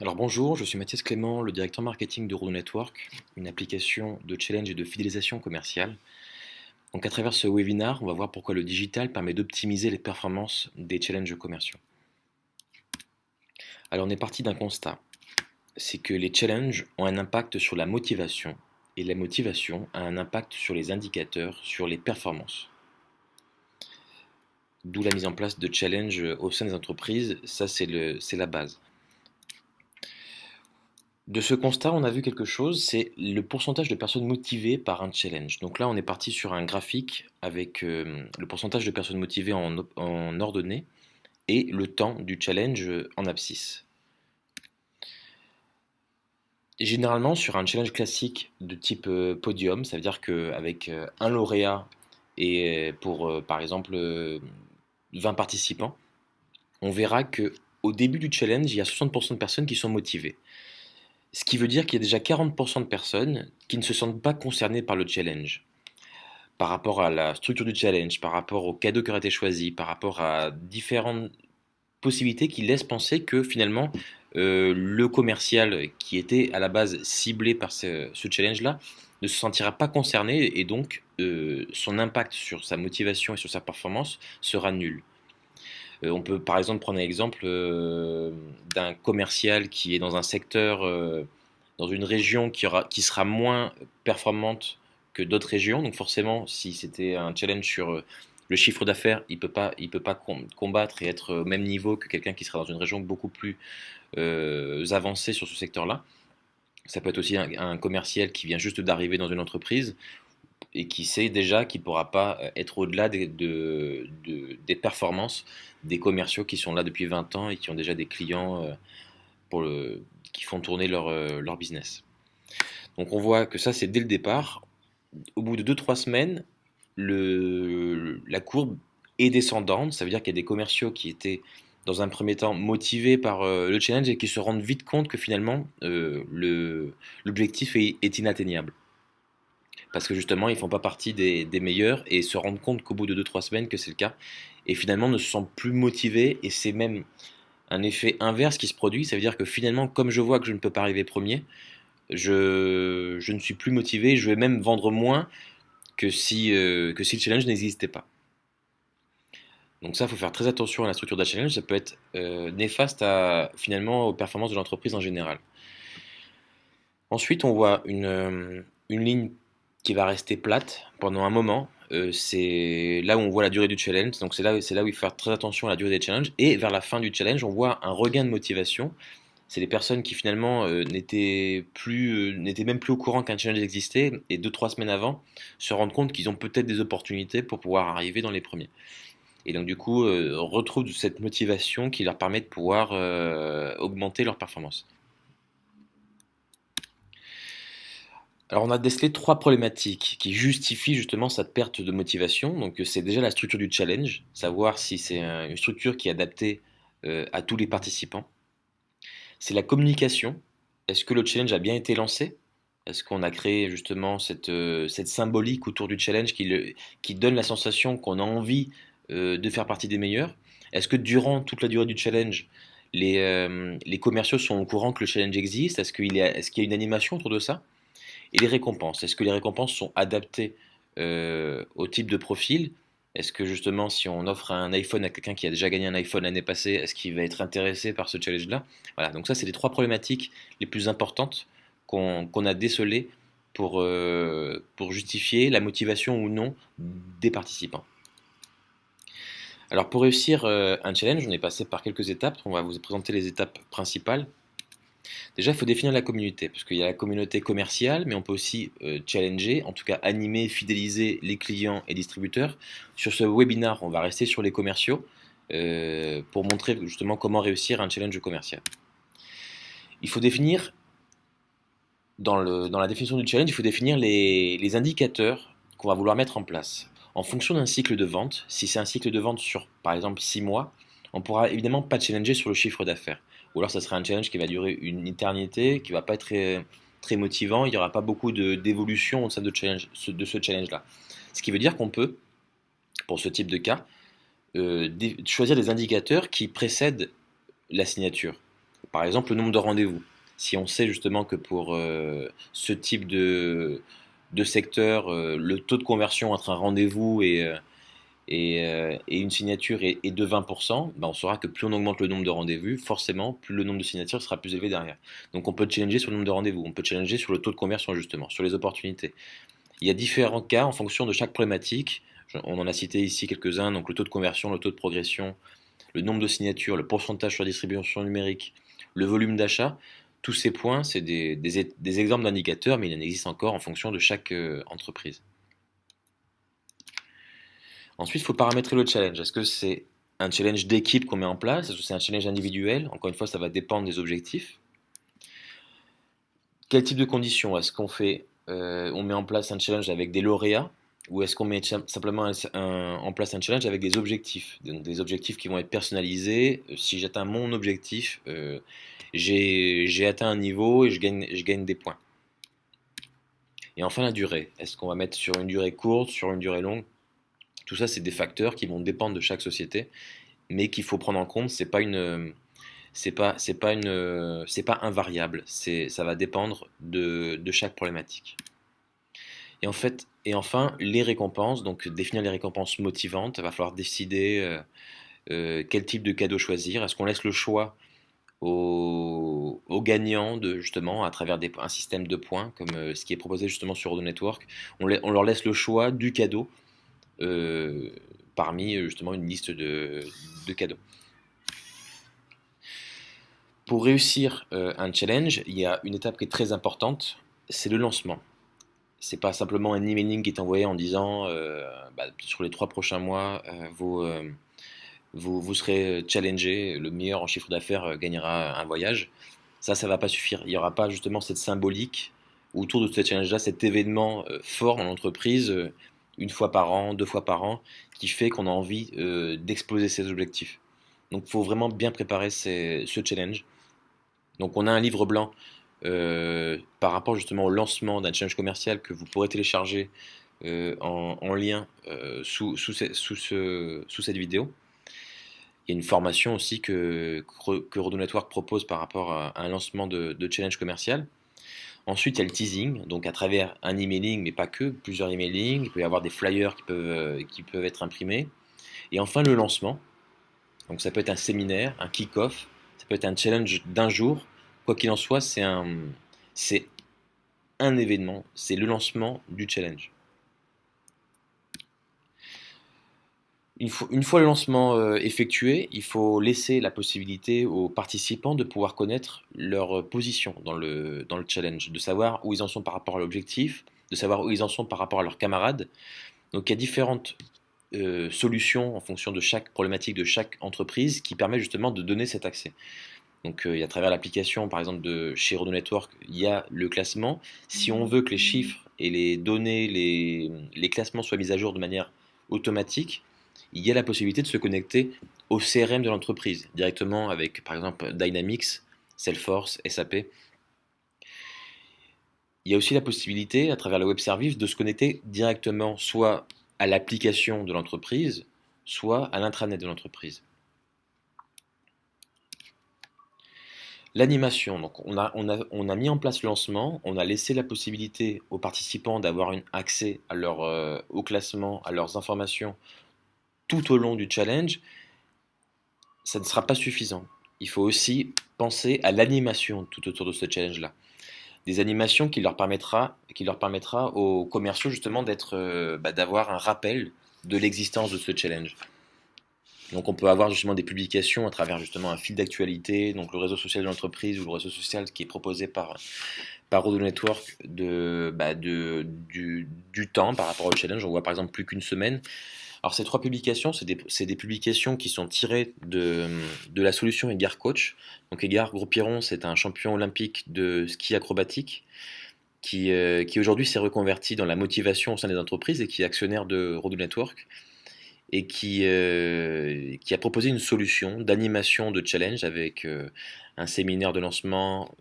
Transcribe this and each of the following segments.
Alors bonjour, je suis Mathias Clément, le directeur marketing de Rodo Network, une application de challenge et de fidélisation commerciale. Donc à travers ce webinar, on va voir pourquoi le digital permet d'optimiser les performances des challenges commerciaux. Alors on est parti d'un constat, c'est que les challenges ont un impact sur la motivation et la motivation a un impact sur les indicateurs, sur les performances. D'où la mise en place de challenges au sein des entreprises, ça c'est la base. De ce constat, on a vu quelque chose, c'est le pourcentage de personnes motivées par un challenge. Donc là, on est parti sur un graphique avec le pourcentage de personnes motivées en ordonnée et le temps du challenge en abscisse. Et généralement, sur un challenge classique de type podium, ça veut dire qu'avec un lauréat et pour, par exemple, 20 participants, on verra que au début du challenge, il y a 60% de personnes qui sont motivées. Ce qui veut dire qu'il y a déjà 40% de personnes qui ne se sentent pas concernées par le challenge. Par rapport à la structure du challenge, par rapport au cadeau qui aurait été choisi, par rapport à différentes possibilités qui laissent penser que finalement le commercial qui était à la base ciblé par ce challenge-là ne se sentira pas concerné et donc son impact sur sa motivation et sur sa performance sera nul. On peut par exemple prendre l'exemple d'un commercial qui est dans un secteur, dans une région qui sera moins performante que d'autres régions. Donc forcément, si c'était un challenge sur le chiffre d'affaires, il peut pas combattre et être au même niveau que quelqu'un qui sera dans une région beaucoup plus avancée sur ce secteur-là. Ça peut être aussi un commercial qui vient juste d'arriver dans une entreprise et qui sait déjà qu'il ne pourra pas être au-delà des performances des commerciaux qui sont là depuis 20 ans et qui ont déjà des clients qui font tourner leur business. Donc on voit que ça c'est dès le départ. Au bout de 2-3 semaines, la courbe est descendante, ça veut dire qu'il y a des commerciaux qui étaient dans un premier temps motivés par le challenge et qui se rendent vite compte que finalement l'objectif est inatteignable parce que justement ils font pas partie des meilleurs et se rendent compte qu'au bout de 2-3 semaines que c'est le cas et finalement ne se sentent plus motivés et c'est même un effet inverse qui se produit, ça veut dire que finalement comme je vois que je ne peux pas arriver premier, je ne suis plus motivé, je vais même vendre moins que si le challenge n'existait pas. Donc ça, il faut faire très attention à la structure d'un challenge, ça peut être néfaste finalement aux performances de l'entreprise en général. Ensuite, on voit une ligne qui va rester plate pendant un moment. C'est là où on voit la durée du challenge. Donc c'est là où il faut faire très attention à la durée des challenges. Et vers la fin du challenge, on voit un regain de motivation. C'est les personnes qui finalement n'étaient même plus au courant qu'un challenge existait et 2-3 semaines avant se rendent compte qu'ils ont peut-être des opportunités pour pouvoir arriver dans les premiers. Et donc du coup, retrouvent cette motivation qui leur permet de pouvoir augmenter leur performance. Alors on a décelé 3 problématiques qui justifient justement cette perte de motivation. Donc c'est déjà la structure du challenge, savoir si c'est une structure qui est adaptée à tous les participants. C'est la communication. Est-ce que le challenge a bien été lancé? Est-ce qu'on a créé justement cette symbolique autour du challenge qui donne la sensation qu'on a envie de faire partie des meilleurs? Est-ce que durant toute la durée du challenge, les commerciaux sont au courant que le challenge existe? Est-ce qu'il y a une animation autour de ça? Et les récompenses, est-ce que les récompenses sont adaptées au type de profil? Est-ce que justement, si on offre un iPhone à quelqu'un qui a déjà gagné un iPhone l'année passée, est-ce qu'il va être intéressé par ce challenge-là? Voilà, donc ça, c'est les 3 problématiques les plus importantes qu'on a décelées pour justifier la motivation ou non des participants. Alors pour réussir un challenge, on est passé par quelques étapes. On va vous présenter les étapes principales. Déjà, il faut définir la communauté, parce qu'il y a la communauté commerciale, mais on peut aussi challenger, en tout cas animer, fidéliser les clients et distributeurs. Sur ce webinar, on va rester sur les commerciaux pour montrer justement comment réussir un challenge commercial. Il faut définir, dans la définition du challenge, il faut définir les indicateurs qu'on va vouloir mettre en place. En fonction d'un cycle de vente, si c'est un cycle de vente sur par exemple 6 mois, on pourra évidemment pas challenger sur le chiffre d'affaires. Ou alors ça sera un challenge qui va durer une éternité, qui va pas être très motivant, il n'y aura pas beaucoup d'évolution au sein de ce challenge-là. Ce qui veut dire qu'on peut, pour ce type de cas, choisir des indicateurs qui précèdent la signature. Par exemple, le nombre de rendez-vous. Si on sait justement que pour ce type de secteur, le taux de conversion entre un rendez-vous et une signature est de 20%, ben on saura que plus on augmente le nombre de rendez-vous, forcément, plus le nombre de signatures sera plus élevé derrière. Donc on peut challenger sur le nombre de rendez-vous, on peut challenger sur le taux de conversion justement, sur les opportunités. Il y a différents cas en fonction de chaque problématique. On en a cité ici quelques-uns, donc le taux de conversion, le taux de progression, le nombre de signatures, le pourcentage sur la distribution numérique, le volume d'achat. Tous ces points, c'est des exemples d'indicateurs, mais il en existe encore en fonction de chaque entreprise. Ensuite, il faut paramétrer le challenge. Est-ce que c'est un challenge d'équipe qu'on met en place? Est-ce que c'est un challenge individuel? Encore une fois, ça va dépendre des objectifs. Quel type de conditions? Est-ce qu'on on met en place un challenge avec des lauréats? Ou est-ce qu'on met simplement en place un challenge avec des objectifs? Donc, des objectifs qui vont être personnalisés. Si j'atteins mon objectif, j'ai atteint un niveau et je gagne des points. Et enfin, la durée. Est-ce qu'on va mettre sur une durée courte, sur une durée longue? Tout ça, c'est des facteurs qui vont dépendre de chaque société, mais qu'il faut prendre en compte. C'est pas invariable. Ça va dépendre de chaque problématique. Et enfin, les récompenses. Donc, définir les récompenses motivantes. Il va falloir décider quel type de cadeau choisir. Est-ce qu'on laisse le choix aux gagnants justement à travers un système de points comme ce qui est proposé justement sur Rodo Network. On leur laisse le choix du cadeau euh, parmi justement une liste de cadeaux. Pour réussir un challenge, il y a une étape qui est très importante, c'est le lancement. C'est pas simplement un emailing qui est envoyé en disant sur les 3 prochains mois, vous serez challengé, le meilleur en chiffre d'affaires gagnera un voyage. Ça va pas suffire. Il n'y aura pas justement cette symbolique autour de ce challenge-là, cet événement fort dans l'entreprise, une fois par an, 2 fois par an, qui fait qu'on a envie d'exploser ses objectifs. Donc il faut vraiment bien préparer ce challenge. Donc on a un livre blanc par rapport justement au lancement d'un challenge commercial que vous pourrez télécharger en lien sous cette vidéo. Il y a une formation aussi que Rodo Network propose par rapport à un lancement de challenge commercial. Ensuite, il y a le teasing, donc à travers un emailing, mais pas que, plusieurs emailings. Il peut y avoir des flyers qui peuvent être imprimés. Et enfin, le lancement. Donc ça peut être un séminaire, un kick-off, ça peut être un challenge d'un jour. Quoi qu'il en soit, c'est un événement, c'est le lancement du challenge. Une fois le lancement effectué, il faut laisser la possibilité aux participants de pouvoir connaître leur position dans le challenge, de savoir où ils en sont par rapport à l'objectif, de savoir où ils en sont par rapport à leurs camarades. Donc il y a différentes solutions en fonction de chaque problématique de chaque entreprise qui permet justement de donner cet accès. Donc à travers l'application par exemple de chez Rodo Network, il y a le classement. Si on veut que les chiffres et les données, les classements soient mis à jour de manière automatique, il y a la possibilité de se connecter au CRM de l'entreprise directement avec par exemple Dynamics, Salesforce, SAP. Il y a aussi la possibilité à travers le web service de se connecter directement soit à l'application de l'entreprise, soit à l'intranet de l'entreprise. L'animation, donc on a mis en place le lancement, on a laissé la possibilité aux participants d'avoir un accès au classement, à leurs informations tout au long du challenge. Ça ne sera pas suffisant. Il faut aussi penser à l'animation tout autour de ce challenge-là. Des animations qui leur permettra aux commerciaux justement d'avoir un rappel de l'existence de ce challenge. Donc on peut avoir justement des publications à travers justement un fil d'actualité, donc le réseau social de l'entreprise ou le réseau social qui est proposé par Rodo Network du temps par rapport au challenge. On voit par exemple plus qu'une semaine. Alors ces 3 publications, c'est des publications qui sont tirées de la solution Edgar Coach. Donc Edgar Gros-Piron, c'est un champion olympique de ski acrobatique qui aujourd'hui s'est reconverti dans la motivation au sein des entreprises et qui est actionnaire de Rodo Network et qui a proposé une solution d'animation de challenge avec un séminaire de lancement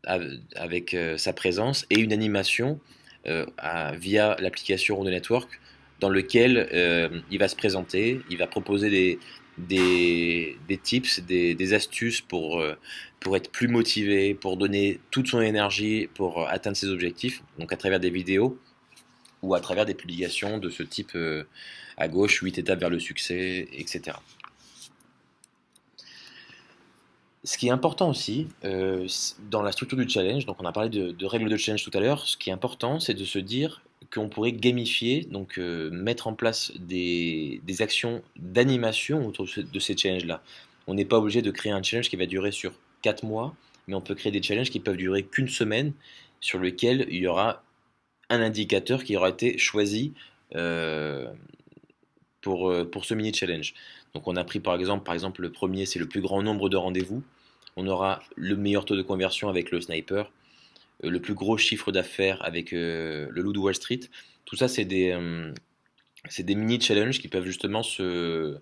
avec sa présence et une animation via l'application Rodo Network dans lequel il va se présenter, il va proposer des tips, des astuces pour être plus motivé, pour donner toute son énergie pour atteindre ses objectifs, donc à travers des vidéos ou à travers des publications de ce type à gauche, 8 étapes vers le succès, etc. Ce qui est important aussi, dans la structure du challenge, donc on a parlé de règles de challenge tout à l'heure, ce qui est important, c'est de se dire qu'on pourrait gamifier, donc mettre en place des actions d'animation autour de ces challenges-là. On n'est pas obligé de créer un challenge qui va durer sur 4 mois, mais on peut créer des challenges qui peuvent durer qu'une semaine, sur lequel il y aura un indicateur qui aura été choisi euh, pour ce mini-challenge. Donc on a pris par exemple le premier, c'est le plus grand nombre de rendez-vous. On aura le meilleur taux de conversion avec le sniper, le plus gros chiffre d'affaires avec le loup de Wall Street. Tout ça, c'est des mini-challenges qui peuvent justement se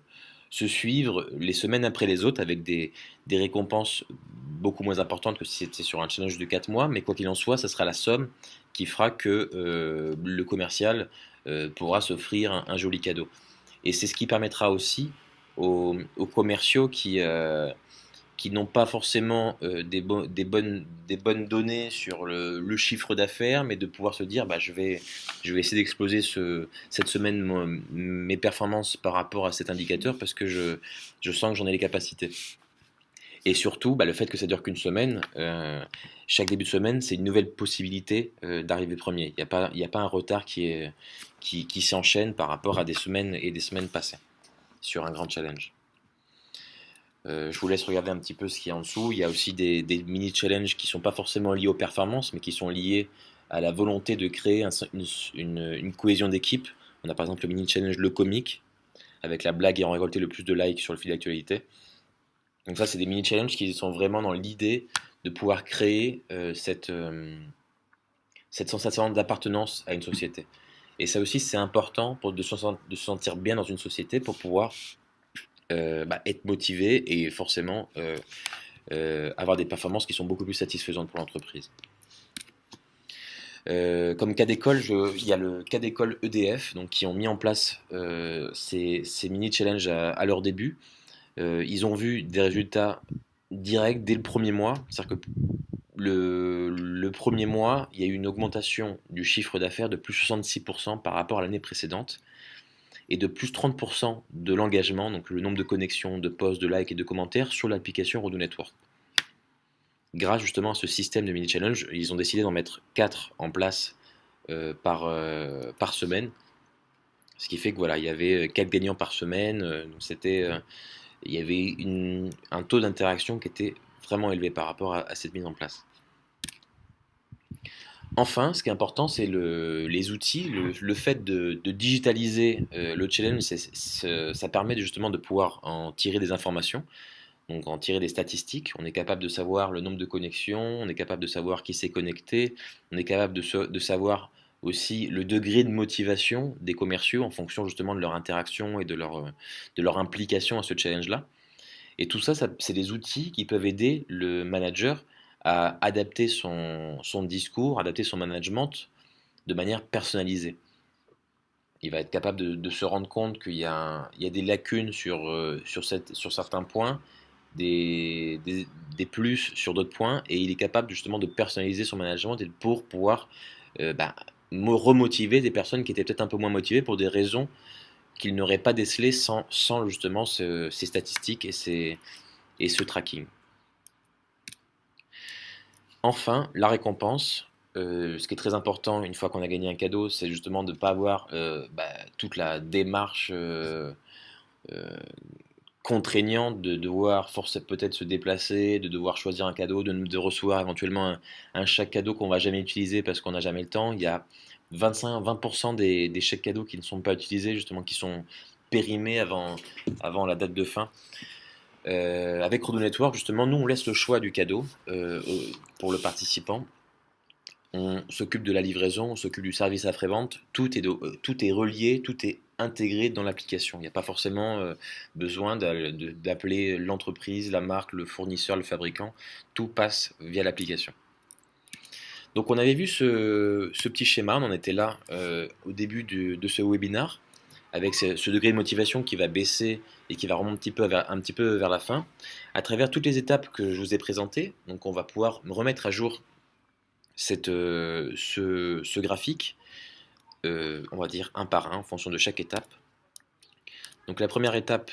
suivre les semaines après les autres avec des récompenses beaucoup moins importantes que si c'était sur un challenge de 4 mois. Mais quoi qu'il en soit, ça sera la somme qui fera que le commercial pourra s'offrir un joli cadeau. Et c'est ce qui permettra aussi aux commerciaux qui n'ont pas forcément des bonnes données sur le chiffre d'affaires, mais de pouvoir se dire bah, je vais essayer d'exploser cette semaine mes performances par rapport à cet indicateur parce que je sens que j'en ai les capacités. Et surtout, bah, le fait que ça dure qu'une semaine, chaque début de semaine, c'est une nouvelle possibilité d'arriver premier. Il y a pas un retard qui s'enchaîne par rapport à des semaines et des semaines passées sur un grand challenge. Je vous laisse regarder un petit peu ce qu'il y a en dessous. Il y a aussi des mini-challenges qui ne sont pas forcément liés aux performances, mais qui sont liés à la volonté de créer une cohésion d'équipe. On a par exemple le mini-challenge Le Comique, avec la blague ayant récolté le plus de likes sur le fil d'actualité. Donc ça, c'est des mini-challenges qui sont vraiment dans l'idée de pouvoir créer cette sensation d'appartenance à une société. Et ça aussi, c'est important de se sentir bien dans une société pour pouvoir être motivé et forcément avoir des performances qui sont beaucoup plus satisfaisantes pour l'entreprise. Comme cas d'école, il y a le cas d'école EDF donc, qui ont mis en place ces mini-challenges à leur début. Ils ont vu des résultats directs dès le premier mois. C'est-à-dire que le premier mois, il y a eu une augmentation du chiffre d'affaires de plus 66% par rapport à l'année précédente et de plus 30% de l'engagement, donc le nombre de connexions, de posts, de likes et de commentaires sur l'application Rodoo Network. Grâce justement à ce système de mini-challenge, ils ont décidé d'en mettre 4 en place par semaine. Ce qui fait que voilà, il y avait 4 gagnants par semaine. Donc il y avait un taux d'interaction qui était vraiment élevé par rapport à cette mise en place. Enfin, ce qui est important, c'est les outils, le fait de digitaliser le challenge, ça permet justement de pouvoir en tirer des informations, donc en tirer des statistiques. On est capable de savoir le nombre de connexions, on est capable de savoir qui s'est connecté, on est capable de savoir aussi le degré de motivation des commerciaux en fonction justement de leur interaction et de leur implication à ce challenge-là. Et tout ça, c'est des outils qui peuvent aider le manager à adapter son discours, adapter son management de manière personnalisée. Il va être capable de se rendre compte qu'il y a des lacunes sur certains points, des plus sur d'autres points, et il est capable justement de personnaliser son management pour pouvoir euh, bah, remotiver des personnes qui étaient peut-être un peu moins motivées pour des raisons qu'il n'aurait pas décelées sans justement ces statistiques et ce tracking. Enfin, la récompense. Ce qui est très important une fois qu'on a gagné un cadeau, c'est justement de ne pas avoir toute la démarche euh, contraignante de devoir peut-être se déplacer, de devoir choisir un cadeau, de recevoir éventuellement un chèque cadeau qu'on ne va jamais utiliser parce qu'on n'a jamais le temps. Il y a 20% des chèques cadeaux qui ne sont pas utilisés, justement, qui sont périmés avant la date de fin. Avec Rodoo Network, justement, nous, on laisse le choix du cadeau pour le participant. On s'occupe de la livraison, on s'occupe du service après-vente. Tout est relié, tout est intégré dans l'application. Il n'y a pas forcément besoin d'appeler l'entreprise, la marque, le fournisseur, le fabricant. Tout passe via l'application. Donc on avait vu ce petit schéma, on en était là au début de ce webinar. avec ce degré de motivation qui va baisser et qui va remonter un petit peu vers la fin, à travers toutes les étapes que je vous ai présentées. Donc on va pouvoir remettre à jour ce graphique, on va dire un par un en fonction de chaque étape. Donc la première étape,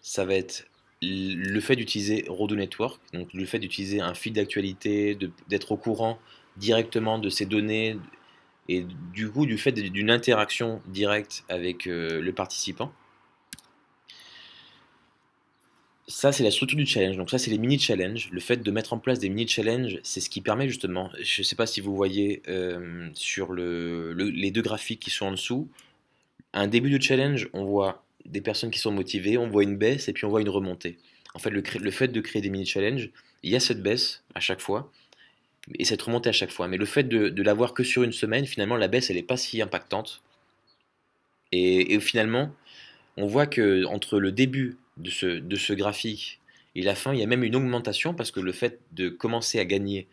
ça va être le fait d'utiliser Rodo Network, donc le fait d'utiliser un feed d'actualité, d'être au courant directement de ces données et du coup du fait d'une interaction directe avec le participant. Ça, c'est la structure du challenge. Donc ça, c'est les mini-challenges. Le fait de mettre en place des mini-challenges, c'est ce qui permet justement, je ne sais pas si vous voyez sur les deux graphiques qui sont en dessous, à un début de challenge, on voit des personnes qui sont motivées, on voit une baisse et puis on voit une remontée. En fait, le fait de créer des mini-challenges, il y a cette baisse à chaque fois et cette remontée à chaque fois. Mais le fait de l'avoir que sur une semaine, finalement, la baisse, elle n'est pas si impactante. Et finalement, on voit que entre le début de ce graphique et la fin, il y a même une augmentation parce que le fait de commencer à gagner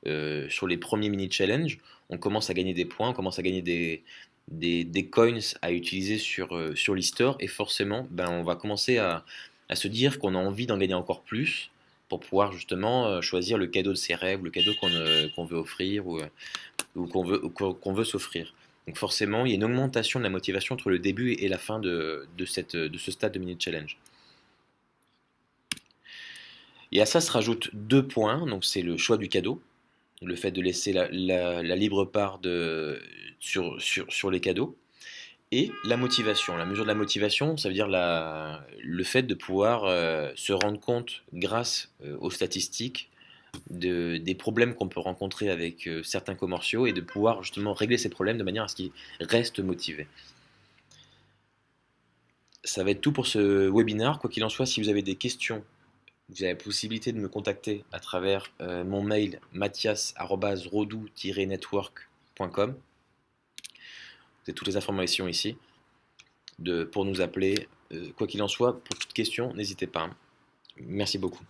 sur les premiers mini-challenges, on commence à gagner des points, on commence à gagner des coins à utiliser sur l'e-store et forcément, ben, on va commencer à se dire qu'on a envie d'en gagner encore plus pour pouvoir justement choisir le cadeau de ses rêves, le cadeau qu'on veut offrir ou qu'on veut s'offrir. Donc forcément, il y a une augmentation de la motivation entre le début et la fin de ce stade de mini-challenge. Et à ça se rajoutent deux points, donc c'est le choix du cadeau, le fait de laisser la libre part sur les cadeaux, et la motivation. La mesure de la motivation, ça veut dire le fait de pouvoir se rendre compte, grâce aux statistiques, des problèmes qu'on peut rencontrer avec certains commerciaux et de pouvoir justement régler ces problèmes de manière à ce qu'ils restent motivés. Ça va être tout pour ce webinaire. Quoi qu'il en soit, si vous avez des questions, vous avez la possibilité de me contacter à travers mon mail mathias@rodou-network.com. Vous avez toutes les informations ici pour nous appeler. Quoi qu'il en soit, pour toute question, n'hésitez pas. Merci beaucoup.